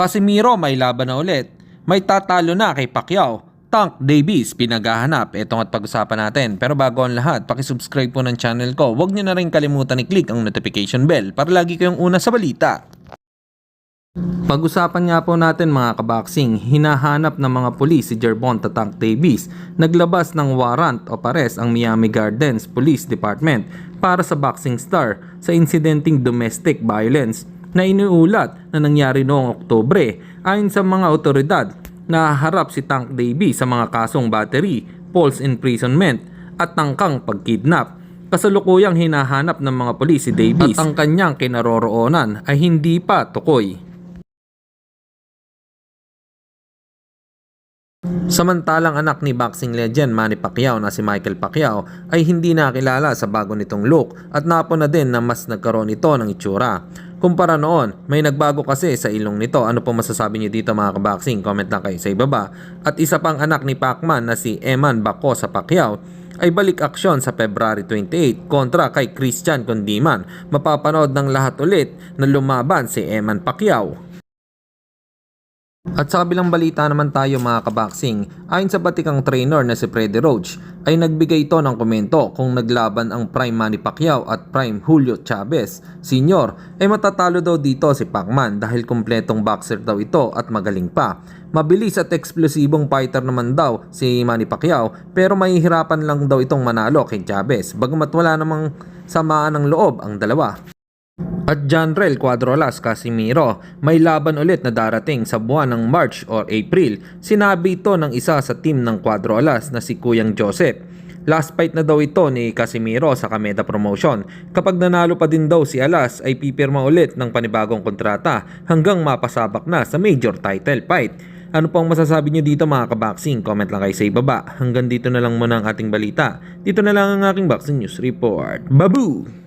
Casimiro may laban na ulit. May tatalo na kay Pacquiao. Tank Davis pinaghahanap. Ito at pag-usapan natin. Pero bago ang lahat, pakisubscribe po ng channel ko. Huwag nyo na rin kalimutan i-click ang notification bell para lagi kayong una sa balita. Pag-usapan nga po natin mga kaboxing, hinahanap ng mga pulis si Gervonta Tank Davis. Naglabas ng warrant of arrest ang Miami Gardens Police Department para sa boxing star sa insidenteng domestic violence na iniulat na nangyari noong Oktubre. Ayon sa mga otoridad, naharap si Tank Davis sa mga kasong battery, false imprisonment at tangkang pagkidnap. Kasalukuyang hinahanap ng mga pulis si Davis at ang kanyang kinaroroonan ay hindi pa tukoy. Samantalang anak ni boxing legend Manny Pacquiao na si Michael Pacquiao ay hindi nakilala sa bago nitong look at napuna din na mas nagkaroon ito ng itsura. Kumpara noon, may nagbago kasi sa ilong nito. Ano po masasabi niyo dito mga kaboxing? Comment lang kayo sa ibaba. At isa pang anak ni Pacman na si Eman Bacosa Pacquiao ay balik aksyon sa February 28 kontra kay Christian Condiman. Mapapanood ng lahat ulit na lumaban si Eman Pacquiao. At sa kabilang balita naman tayo mga kaboxing, ayon sa batikang trainer na si Freddie Roach ay nagbigay ito ng komento kung naglaban ang Prime Manny Pacquiao at Prime Julio Chavez Sr. ay matatalo daw dito si Pacman dahil kumpletong boxer daw ito at magaling pa. Mabilis at eksplosibong fighter naman daw si Manny Pacquiao pero mahihirapan lang daw itong manalo kay Chavez bagamat wala namang samaan ng loob ang dalawa. At Janrel Cuadrolas Casimiro, may laban ulit na darating sa buwan ng March or April. Sinabi ito ng isa sa team ng Cuadrolas na si Kuyang Joseph. Last fight na daw ito ni Casimiro sa Kameda Promotion. Kapag nanalo pa din daw si Alas ay pipirma ulit ng panibagong kontrata hanggang mapasabak na sa major title fight. Ano pong masasabi nyo dito mga kaboxing? Comment lang kayo sa ibaba. Hanggang dito na lang muna ang ating balita. Dito na lang ang aking boxing news report. Babu!